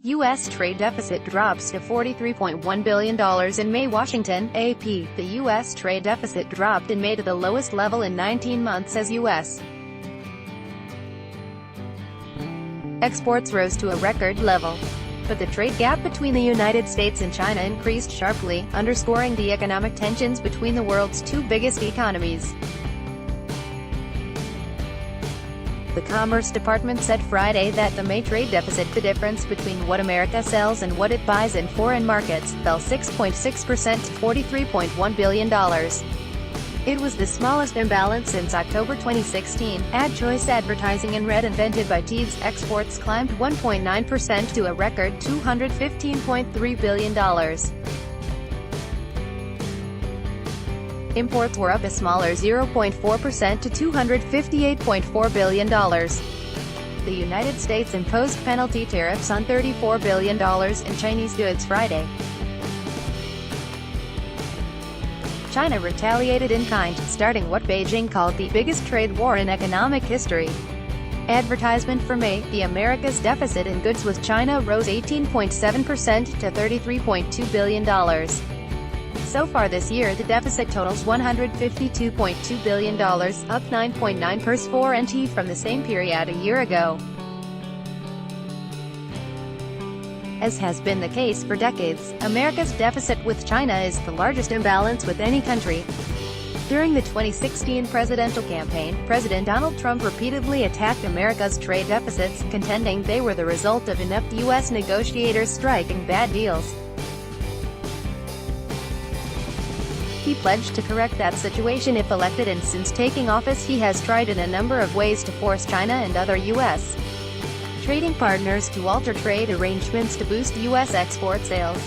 U.S. trade deficit drops to $43.1 billion in May. Washington, AP. The U.S. trade deficit dropped in May to the lowest level in 19 months as U.S. exports rose to a record level. But the trade gap between the United States and China increased sharply, underscoring the economic tensions between the world's two biggest economies. The Commerce Department said Friday that the May trade deficit, the difference between what America sells and what it buys in foreign markets, fell 6.6% to $43.1 billion. It was the smallest imbalance since October 2016. Ad choice advertising and Red invented by Teads. Exports climbed 1.9% to a record $215.3 billion. Imports were up a smaller 0.4% to $258.4 billion. The United States imposed penalty tariffs on $34 billion in Chinese goods Friday. China retaliated in kind, starting what Beijing called the biggest trade war in economic history. Advertisement for May, the America's deficit in goods with China rose 18.7% to $33.2 billion. So far this year the deficit totals $152.2 billion, up 9.9% from the same period a year ago. As has been the case for decades, America's deficit with China is the largest imbalance with any country. During the 2016 presidential campaign, President Donald Trump repeatedly attacked America's trade deficits, contending they were the result of inept U.S. negotiators striking bad deals. He pledged to correct that situation if elected, and since taking office he has tried in a number of ways to force China and other U.S. trading partners to alter trade arrangements to boost U.S. export sales.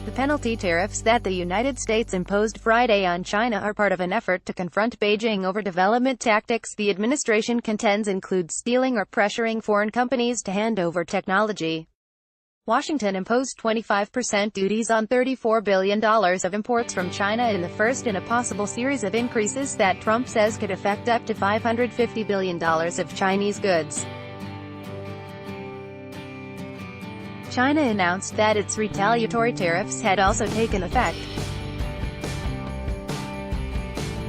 The penalty tariffs that the United States imposed Friday on China are part of an effort to confront Beijing over development tactics the administration contends include stealing or pressuring foreign companies to hand over technology. Washington imposed 25% duties on $34 billion of imports from China in the first in a possible series of increases that Trump says could affect up to $550 billion of Chinese goods. China announced that its retaliatory tariffs had also taken effect.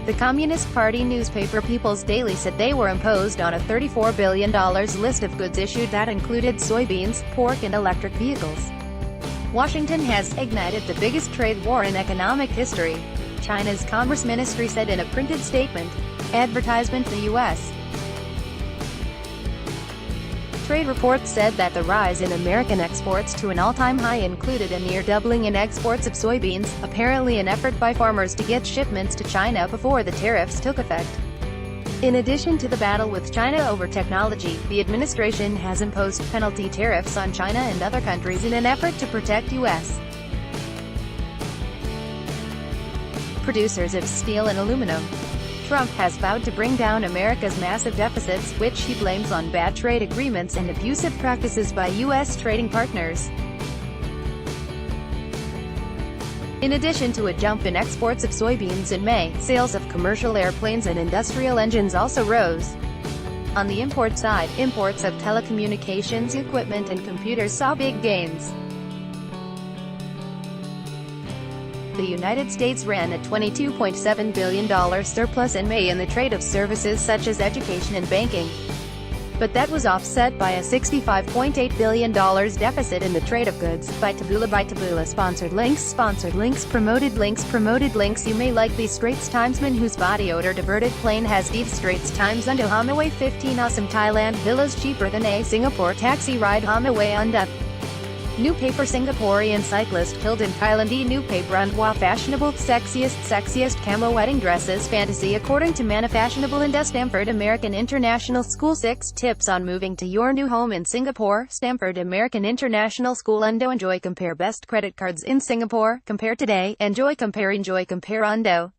The Communist Party newspaper People's Daily said they were imposed on a $34 billion list of goods issued that included soybeans, pork and electric vehicles. Washington has ignited the biggest trade war in economic history, China's Commerce Ministry said in a printed statement. Advertisement for U.S. trade reports said that the rise in American exports to an all-time high included a near doubling in exports of soybeans, apparently an effort by farmers to get shipments to China before the tariffs took effect. In addition to the battle with China over technology, the administration has imposed penalty tariffs on China and other countries in an effort to protect U.S. producers of steel and aluminum. Trump has vowed to bring down America's massive deficits, which he blames on bad trade agreements and abusive practices by U.S. trading partners. In addition to a jump in exports of soybeans in May, sales of commercial airplanes and industrial engines also rose. On the import side, imports of telecommunications equipment and computers saw big gains. The United States ran a $22.7 billion surplus in May in the trade of services such as education and banking. But that was offset by a $65.8 billion deficit in the trade of goods. By Taboola sponsored links promoted links. You may like the Straits Timesman whose body odor diverted plane has Steve Straits Times Undo Hamaway 15 awesome Thailand villas cheaper than a Singapore taxi ride Hamaway Unda. New paper Singaporean cyclist killed in Thailand. New paper Undwa fashionable sexiest camo wedding dresses fantasy according to Manufashionable Inda Stanford American International School 6 tips on moving to your new home in Singapore. Stanford American International School Undo enjoy compare best credit cards in Singapore, compare today, enjoy compare Undo.